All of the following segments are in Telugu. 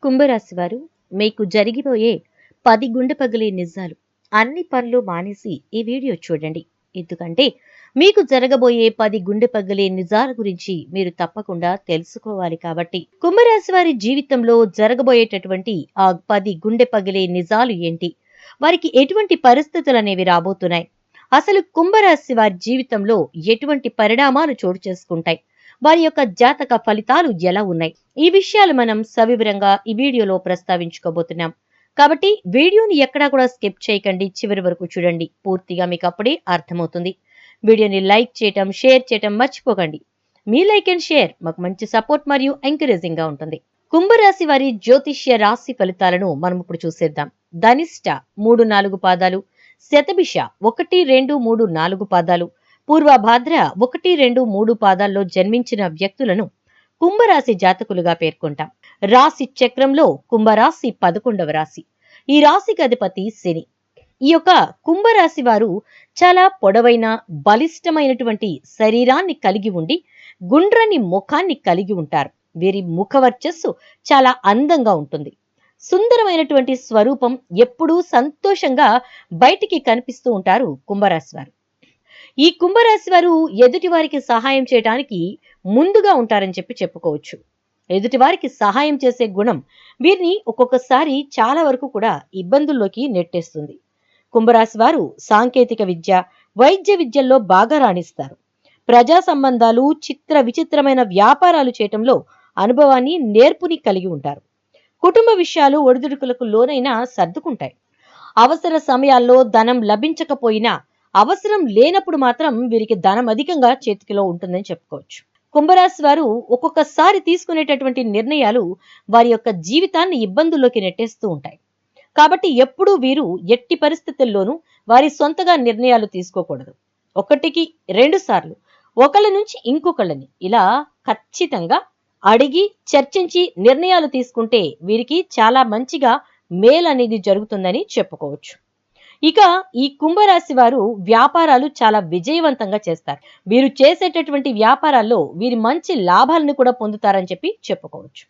కుంభరాశి వారు మీకు జరిగిపోయే 10 గుండె పగిలే నిజాలు అన్ని పనులు మానేసి ఈ వీడియో చూడండి. ఎందుకంటే మీకు జరగబోయే 10 గుండె పగిలే నిజాల గురించి మీరు తప్పకుండా తెలుసుకోవాలి కాబట్టి. కుంభరాశి వారి జీవితంలో జరగబోయేటటువంటి ఆ 10 గుండె పగిలే నిజాలు ఏంటి? వారికి ఎటువంటి పరిస్థితులు అనేవి రాబోతున్నాయి? అసలు కుంభరాశి వారి జీవితంలో ఎటువంటి పరిణామాలు చోటు చేసుకుంటాయి? వారి యొక్క జాతక ఫలితాలు ఎలా ఉన్నాయి? ఈ విషయాలు మనం సవివరంగా ఈ వీడియోలో ప్రస్తావించుకోబోతున్నాం. కాబట్టి వీడియోని ఎక్కడా కూడా స్కిప్ చేయకండి, చివరి వరకు చూడండి. పూర్తిగా మీకు అప్పుడే అర్థమవుతుంది. వీడియోని లైక్ చేయటం, షేర్ చేయటం మర్చిపోకండి. మీ లైక్ అండ్ షేర్ మాకు మంచి సపోర్ట్ మరియు ఎంకరేజింగ్ గా ఉంటుంది. కుంభరాశి వారి జ్యోతిష్య రాశి ఫలితాలను మనం ఇప్పుడు చూసేద్దాం. ధనిష్ట 3-4 పాదాలు, శతభిష 1-2-3-4 పాదాలు, పూర్వభాద్ర 1-2-3 పాదాల్లో జన్మించిన వ్యక్తులను కుంభరాశి జాతకులుగా పేర్కొంటాం. రాశి చక్రంలో కుంభరాశి 11వ రాశి. ఈ రాశికి అధిపతి శని. ఈ యొక్క కుంభరాశి వారు చాలా పొడవైన బలిష్టమైనటువంటి శరీరాన్ని కలిగి ఉండి గుండ్రని ముఖాన్ని కలిగి ఉంటారు. వీరి ముఖ వర్చస్సు చాలా అందంగా ఉంటుంది. సుందరమైనటువంటి స్వరూపం, ఎప్పుడూ సంతోషంగా బయటికి కనిపిస్తూ ఉంటారు కుంభరాశి వారు. ఈ కుంభరాశి వారు ఎదుటి వారికి సహాయం చేయడానికి ముందుగా ఉంటారని చెప్పుకోవచ్చు. ఎదుటి వారికి సహాయం చేసే గుణం వీరిని ఒక్కొక్కసారి చాలా వరకు కూడా ఇబ్బందుల్లోకి నెట్టేస్తుంది. కుంభరాశి వారు సాంకేతిక విద్య, వైద్య విద్యల్లో బాగా రాణిస్తారు. ప్రజా సంబంధాలు, విచిత్రమైన వ్యాపారాలు చేయటంలో అనుభవాన్ని, నేర్పుని కలిగి ఉంటారు. కుటుంబ విషయాలు ఒడిదుడుకులకు లోనైనా సర్దుకుంటాయి. అవసర సమయాల్లో ధనం లభించకపోయినా అవసరం లేనప్పుడు మాత్రం వీరికి ధనం అధికంగా చేతికిలో ఉంటుందని చెప్పుకోవచ్చు. కుంభరాశి వారు ఒక్కొక్కసారి తీసుకునేటటువంటి నిర్ణయాలు వారి యొక్క జీవితాన్ని ఇబ్బందుల్లోకి నెట్టేస్తూ ఉంటాయి. కాబట్టి ఎప్పుడూ వీరు ఎట్టి పరిస్థితుల్లోనూ వారి సొంతగా నిర్ణయాలు తీసుకోకూడదు. 1-2 సార్లు ఒకళ్ళ నుంచి ఇంకొకళ్ళని ఇలా ఖచ్చితంగా అడిగి చర్చించి నిర్ణయాలు తీసుకుంటే వీరికి చాలా మంచిగా మేలు అనేది జరుగుతుందని చెప్పుకోవచ్చు. ఇక ఈ కుంభరాశి వారు వ్యాపారాలు చాలా విజయవంతంగా చేస్తారు. వీరు చేసేటటువంటి వ్యాపారాల్లో వీరి మంచి లాభాలను కూడా పొందుతారని చెప్పుకోవచ్చు.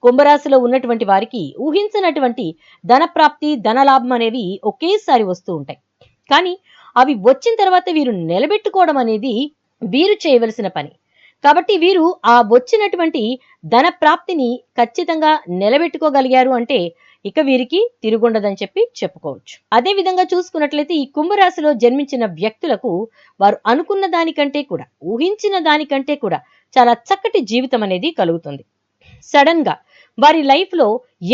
కుంభరాశిలో ఉన్నటువంటి వారికి ఊహించినటువంటి ధనప్రాప్తి, ధనలాభం అనేవి ఒకేసారి వస్తూ ఉంటాయి. కానీ అవి వచ్చిన తర్వాత వీరు నిలబెట్టుకోవడం అనేది వీరు చేయవలసిన పని. కాబట్టి వీరు ఆ వచ్చినటువంటి ధన ప్రాప్తిని ఖచ్చితంగా నిలబెట్టుకోగలిగారు అంటే ఇక వీరికి తిరుగుండదని చెప్పుకోవచ్చు. అదే విధంగా చూసుకున్నట్లయితే ఈ కుంభరాశిలో జన్మించిన వ్యక్తులకు వారు అనుకున్న దానికంటే కూడా, ఊహించిన దానికంటే కూడా చాలా చక్కటి జీవితం అనేది కలుగుతుంది. సడన్ గా వారి లైఫ్ లో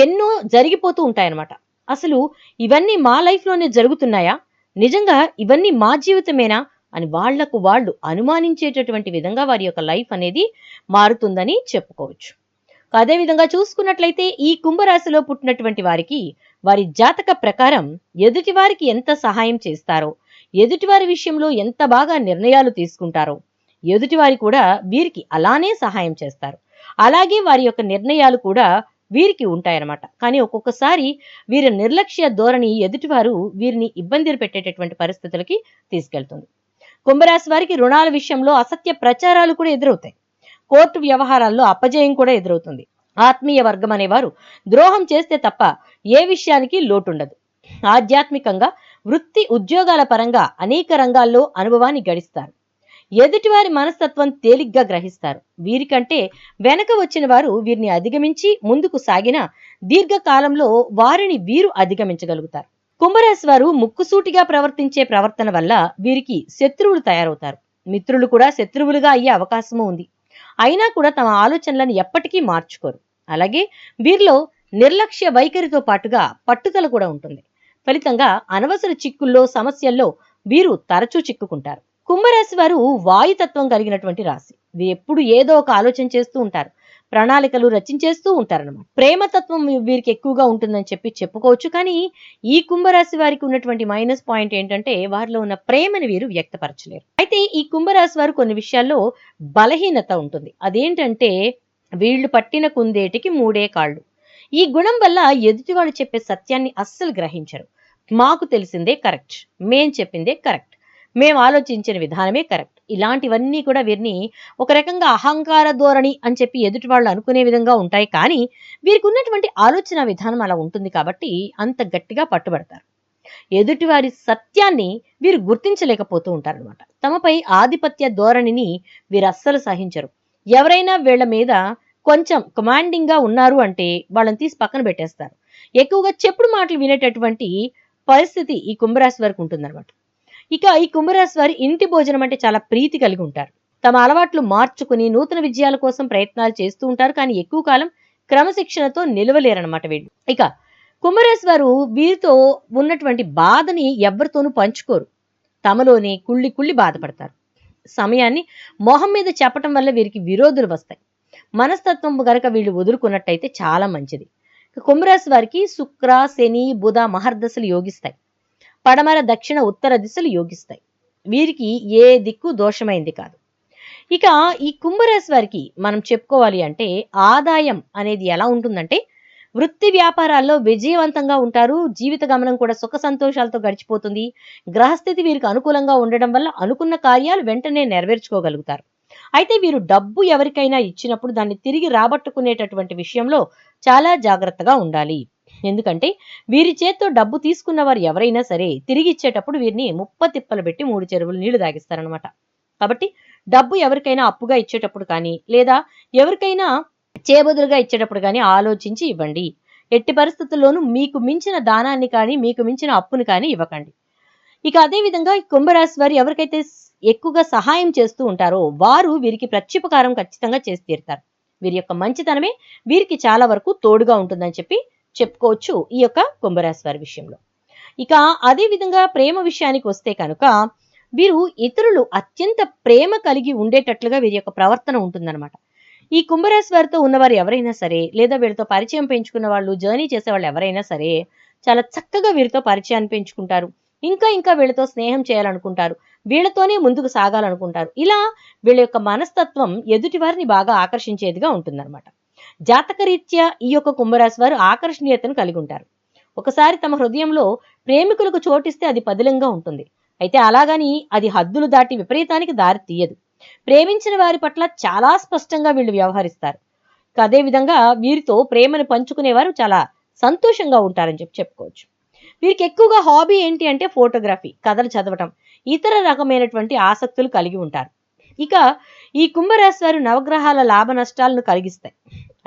ఎన్నో జరిగిపోతూ ఉంటాయన్నమాట. అసలు ఇవన్నీ మా లైఫ్ లోనే జరుగుతున్నాయా, నిజంగా ఇవన్నీ మా జీవితమేనా అని వాళ్లకు వాళ్ళు అనుమానించేటటువంటి విధంగా వారి యొక్క లైఫ్ అనేది మారుతుందని చెప్పుకోవచ్చు. అదే విధంగా చూసుకున్నట్లయితే ఈ కుంభరాశిలో పుట్టినటువంటి వారికి వారి జాతక ప్రకారం ఎదుటి వారికి ఎంత సహాయం చేస్తారో, ఎదుటి వారి విషయంలో ఎంత బాగా నిర్ణయాలు తీసుకుంటారో, ఎదుటి వారి కూడా వీరికి అలానే సహాయం చేస్తారు. అలాగే వారి యొక్క నిర్ణయాలు కూడా వీరికి ఉంటాయన్నమాట. కానీ ఒక్కొక్కసారి వీరి నిర్లక్ష్య ధోరణి ఎదుటివారు వీరిని ఇబ్బంది పెట్టేటటువంటి పరిస్థితులకి తీసుకెళ్తుంది. కుంభరాశి వారికి రుణాల విషయంలో అసత్య ప్రచారాలు కూడా ఎదురవుతాయి. కోర్టు వ్యవహారాల్లో అపజయం కూడా ఎదురవుతుంది. ఆత్మీయ వర్గం అనేవారు ద్రోహం చేస్తే తప్ప ఏ విషయానికి లోటుండదు. ఆధ్యాత్మికంగా, వృత్తి ఉద్యోగాల పరంగా అనేక రంగాల్లో అనుభవాన్ని గడిస్తారు. ఎదుటివారి మనస్తత్వం తేలిగ్గా గ్రహిస్తారు. వీరికంటే వెనక వచ్చిన వారు వీరిని అధిగమించి ముందుకు సాగిన దీర్ఘకాలంలో వారిని వీరు అధిగమించగలుగుతారు. కుంభరాశి వారు ముక్కుసూటిగా ప్రవర్తించే ప్రవర్తన వల్ల వీరికి శత్రువులు తయారవుతారు. మిత్రులు కూడా శత్రువులుగా అయ్యే అవకాశము ఉంది. అయినా కూడా తమ ఆలోచనలను ఎప్పటికీ మార్చుకోరు. అలాగే వీరిలో నిర్లక్ష్య వైఖరితో పాటుగా పట్టుదల కూడా ఉంటుంది. ఫలితంగా అనవసర చిక్కుల్లో, సమస్యల్లో వీరు తరచూ చిక్కుకుంటారు. కుంభరాశి వారు వాయుతత్వం కలిగినటువంటి రాశి. వీరు ఎప్పుడు ఏదో ఒక ఆలోచన చేస్తూ ఉంటారు, ప్రణాళికలు రచించేస్తూ ఉంటారన్నమాట. ప్రేమతత్వం వీరికి ఎక్కువగా ఉంటుందని చెప్పుకోవచ్చు. కానీ ఈ కుంభరాశి వారికి ఉన్నటువంటి మైనస్ పాయింట్ ఏంటంటే వారిలో ఉన్న ప్రేమని వీరు వ్యక్తపరచలేరు. అయితే ఈ కుంభరాశి వారు కొన్ని విషయాల్లో బలహీనత ఉంటుంది. అదేంటంటే వీళ్ళు పట్టిన కుందేటికి 3 కాళ్ళు. ఈ గుణం వల్ల ఎదుటివాడు చెప్పే సత్యాన్ని అస్సలు గ్రహించరు. మాకు తెలిసిందే కరెక్ట్, మేం చెప్పిందే కరెక్ట్, మేము ఆలోచించిన విధానమే కరెక్ట్ ఇలాంటివన్నీ కూడా వీరిని ఒక రకంగా అహంకార ధోరణి అని చెప్పి ఎదుటి వాళ్ళు అనుకునే విధంగా ఉంటాయి. కానీ వీరికి ఉన్నటువంటి ఆలోచన విధానం అలా ఉంటుంది కాబట్టి అంత గట్టిగా పట్టుబడతారు. ఎదుటివారి సత్యాన్ని వీరు గుర్తించలేకపోతూ ఉంటారనమాట. తమపై ఆధిపత్య ధోరణిని వీరు అస్సలు సహించరు. ఎవరైనా వీళ్ళ మీద కొంచెం కమాండింగ్ గా ఉన్నారు అంటే వాళ్ళని తీసి పక్కన పెట్టేస్తారు. ఎక్కువగా చెప్పుడు మాటలు వినేటటువంటి పరిస్థితి ఈ కుంభరాశి వారికి ఉంటుందన్నమాట. ఇక ఈ కుంభరాశి వారి ఇంటి భోజనం అంటే చాలా ప్రీతి కలిగి ఉంటారు. తమ అలవాట్లు మార్చుకుని నూతన విజయాల కోసం ప్రయత్నాలు చేస్తూ ఉంటారు. కానీ ఎక్కువ కాలం క్రమశిక్షణతో నిలవలేరన్నమాట వీళ్ళు. ఇక కుంభరాశి వారు వీరితో ఉన్నటువంటి బాధని ఎవరితోనూ పంచుకోరు. తమలోనే కుళ్ళి కుళ్ళి బాధపడతారు. సమయాన్ని మొహం మీద చెప్పటం వల్ల వీరికి విరోధులు వస్తాయి. మనస్తత్వం గనక వీళ్ళు వదులుకున్నట్టయితే చాలా మంచిది. కుంభరాశి వారికి శుక్ర, శని, బుధ మహర్దశలు యోగిస్తాయి. పడమర, దక్షిణ, ఉత్తర దిశలు యోగిస్తాయి. వీరికి ఏ దిక్కు దోషమైంది కాదు. ఇక ఈ కుంభరాశి వారికి మనం చెప్పుకోవాలి అంటే ఆదాయం అనేది ఎలా ఉంటుందంటే వృత్తి వ్యాపారాల్లో విజయవంతంగా ఉంటారు. జీవిత గమనం కూడా సుఖ సంతోషాలతో గడిచిపోతుంది. గ్రహస్థితి వీరికి అనుకూలంగా ఉండడం వల్ల అనుకున్న కార్యాలు వెంటనే నెరవేర్చుకోగలుగుతారు. అయితే వీరు డబ్బు ఎవరికైనా ఇచ్చినప్పుడు దాన్ని తిరిగి రాబట్టుకునేటటువంటి విషయంలో చాలా జాగ్రత్తగా ఉండాలి. ఎందుకంటే వీరి చేత్తో డబ్బు తీసుకున్న వారు ఎవరైనా సరే తిరిగి ఇచ్చేటప్పుడు వీరిని ముప్పతిప్పలు పెట్టి 3 చెరువులు నీళ్లు తాగిస్తారనమాట. కాబట్టి డబ్బు ఎవరికైనా అప్పుగా ఇచ్చేటప్పుడు కానీ లేదా ఎవరికైనా చేబదులుగా ఇచ్చేటప్పుడు కానీ ఆలోచించి ఇవ్వండి. ఎట్టి పరిస్థితుల్లోనూ మీకు మించిన దానాన్ని కానీ మీకు మించిన అప్పుని కానీ ఇవ్వకండి. ఇక అదే విధంగా ఈ కుంభరాశి వారు ఎవరికైతే ఎక్కువగా సహాయం చేస్తూ ఉంటారో వారు వీరికి ప్రత్యుపకారం ఖచ్చితంగా చేసి తీరుతారు. వీరి యొక్క మంచితనమే వీరికి చాలా వరకు తోడుగా ఉంటుందని చెప్పి చెప్పుకోవచ్చు ఈ యొక్క కుంభరాశి వారి విషయంలో. ఇక అదే విధంగా ప్రేమ విషయానికి వస్తే కనుక వీరు ఇతరులు అత్యంత ప్రేమ కలిగి ఉండేటట్లుగా వీరి యొక్క ప్రవర్తన ఉంటుందన్నమాట. ఈ కుంభరాశి వారితో ఉన్నవారు ఎవరైనా సరే లేదా వీరితో పరిచయం పెంచుకున్న వాళ్ళు జర్నీ చేసే వాళ్ళు ఎవరైనా సరే చాలా చక్కగా వీరితో పరిచయాన్ని పెంచుకుంటారు. ఇంకా ఇంకా వీళ్ళతో స్నేహం చేయాలనుకుంటారు. వీళ్ళతోనే ముందుకు సాగాలనుకుంటారు. ఇలా వీళ్ళ యొక్క మనస్తత్వం ఎదుటి వారిని బాగా ఆకర్షించేదిగా ఉంటుందన్నమాట. జాతకరీత్యా ఈ యొక్క కుంభరాశి వారు ఆకర్షణీయతను కలిగి ఉంటారు. ఒకసారి తమ హృదయంలో ప్రేమికులకు చోటిస్తే అది పదిలంగా ఉంటుంది. అయితే అలాగని అది హద్దులు దాటి విపరీతానికి దారి తీయదు. ప్రేమించిన వారి పట్ల చాలా స్పష్టంగా వీళ్ళు వ్యవహరిస్తారు. అదే విధంగా వీరితో ప్రేమను పంచుకునేవారు చాలా సంతోషంగా ఉంటారని చెప్పుకోవచ్చు. వీరికి ఎక్కువగా హాబీ ఏంటి అంటే ఫోటోగ్రఫీ, కథలు చదవటం, ఇతర రకమైనటువంటి ఆసక్తులు కలిగి ఉంటారు. ఇక ఈ కుంభరాశి వారు నవగ్రహాల లాభ నష్టాలను కలిగిస్తాయి.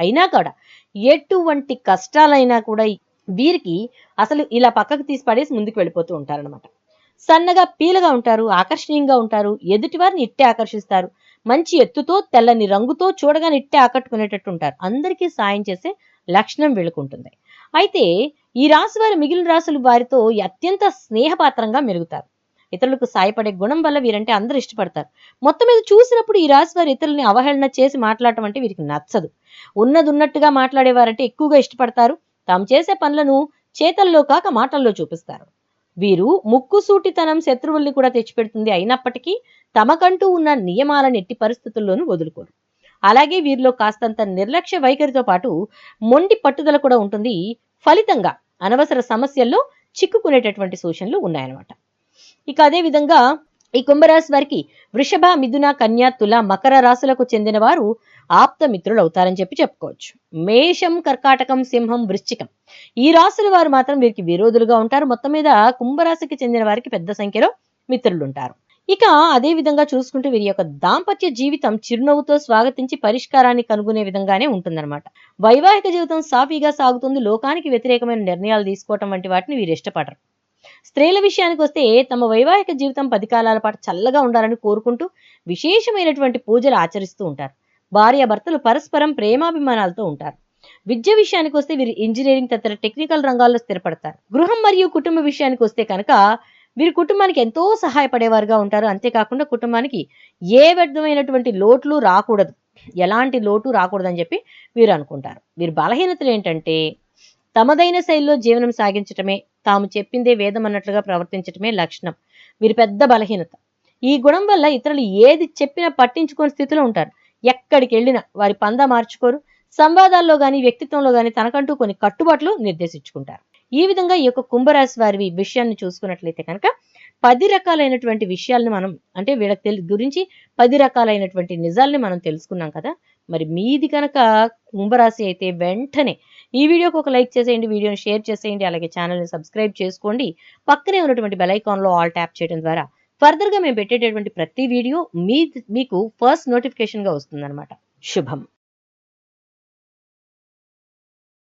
అయినా కూడా ఎటువంటి కష్టాలైనా కూడా వీరికి అసలు ఇలా పక్కకు తీసి పడేసి ముందుకు వెళ్ళిపోతూ ఉంటారనమాట. సన్నగా పీలగా ఉంటారు, ఆకర్షణీయంగా ఉంటారు, ఎదుటివారిని ఇట్టే ఆకర్షిస్తారు. మంచి ఎత్తుతో తెల్లని రంగుతో చూడగానే ఇట్టే ఆకట్టుకునేటట్టు ఉంటారు. అందరికీ సాయం చేసే లక్షణం వీళ్ళకుంటుంది. అయితే ఈ రాశి వారు మిగిలిన రాశులు వారితో అత్యంత స్నేహపాత్రంగా మెలుగుతారు. ఇతరులకు సాయపడే గుణం వల్ల వీరంటే అందరూ ఇష్టపడతారు. మొత్తం మీద చూసినప్పుడు ఈ రాశి వారు ఇతరులని అవహేళన చేసి మాట్లాడటం అంటే వీరికి నచ్చదు. ఉన్నది ఉన్నట్టుగా మాట్లాడేవారంటే ఎక్కువగా ఇష్టపడతారు. తాము చేసే పనులను చేతల్లో కాక మాటల్లో చూపిస్తారు. వీరు ముక్కుసూటితనం శత్రువుల్ని కూడా తెచ్చిపెడుతుంది. అయినప్పటికీ తమకంటూ ఉన్న నియమాలను ఎట్టి పరిస్థితుల్లోనూ వదులుకోరు. అలాగే వీరిలో కాస్తంత నిర్లక్ష్య వైఖరితో పాటు మొండి పట్టుదల కూడా ఉంటుంది. ఫలితంగా అనవసర సమస్యల్లో చిక్కుకునేటటువంటి సూచనలు ఉన్నాయన్నమాట. ఇక అదే విధంగా ఈ కుంభరాశి వారికి వృషభ, మిథున, కన్య, తుల, మకర రాశులకు చెందిన వారు ఆప్త మిత్రులు అవుతారని చెప్పుకోవచ్చు. మేషం, కర్కాటకం, సింహం, వృశ్చికం ఈ రాశుల వారు మాత్రం వీరికి విరోధులుగా ఉంటారు. మొత్తం మీద కుంభరాశికి చెందిన వారికి పెద్ద సంఖ్యలో మిత్రులు ఉంటారు. ఇక అదే విధంగా చూసుకుంటే వీరి యొక్క దాంపత్య జీవితం చిరునవ్వుతో స్వాగతించి పరిష్కారాన్ని కనుగొనే విధంగానే ఉంటుందన్నమాట. వైవాహిక జీవితం సాఫీగా సాగుతుంది. లోకానికి వ్యతిరేకమైన నిర్ణయాలు తీసుకోవటం వంటి వాటిని వీరు ఇష్టపడరు. స్త్రీల విషయానికి వస్తే తమ వైవాహిక జీవితం 10 కాలాల పాటు చల్లగా ఉండాలని కోరుకుంటూ విశేషమైనటువంటి పూజలు ఆచరిస్తూ ఉంటారు. భార్యాభర్తలు పరస్పరం ప్రేమాభిమానాలతో ఉంటారు. విద్య విషయానికి వస్తే వీరు ఇంజనీరింగ్ తదితర టెక్నికల్ రంగాల్లో స్థిరపడతారు. గృహం మరియు కుటుంబ విషయానికి వస్తే కనుక వీరు కుటుంబానికి ఎంతో సహాయపడేవారుగా ఉంటారు. అంతేకాకుండా కుటుంబానికి ఏ విధమైనటువంటి లోట్లు రాకూడదు, ఎలాంటి లోటు రాకూడదని చెప్పి వీరు అనుకుంటారు. వీరి బలహీనతలు ఏంటంటే తమదైన శైలిలో జీవనం సాగించటమే, తాము చెప్పిందే వేదం అన్నట్లుగా ప్రవర్తించటమే లక్షణం వీరి పెద్ద బలహీనత. ఈ గుణం వల్ల ఇతరులు ఏది చెప్పినా పట్టించుకోని స్థితిలో ఉంటారు. ఎక్కడికి వెళ్ళినా వారి పందా మార్చుకోరు. సంవాదాల్లో గాని వ్యక్తిత్వంలో గాని తనకంటూ కొన్ని కట్టుబాట్లు నిర్దేశించుకుంటారు. ఈ విధంగా ఈ యొక్క కుంభరాశి వారి విషయాన్ని చూసుకున్నట్లయితే కనుక 10 రకాలైనటువంటి విషయాలను మనం అంటే వీళ్ళకి గురించి 10 రకాలైనటువంటి నిజాల్ని మనం తెలుసుకున్నాం కదా! మరి మీది కనుక కుంభరాశి అయితే వెంటనే ఈ వీడియోకి ఒక లైక్ చేసేయండి, వీడియోని షేర్ చేసేయండి, అలాగే ఛానల్‌ని సబ్స్క్రైబ్ చేసుకోండి. పక్కనే ఉన్నటువంటి బెల్ ఐకాన్‌లో ఆల్ ట్యాప్ చేయడం ద్వారా ఫర్దర్‌గా మేము పెట్టేటటువంటి ప్రతి వీడియో మీకు ఫస్ట్ నోటిఫికేషన్‌గా వస్తుందన్నమాట. శుభం.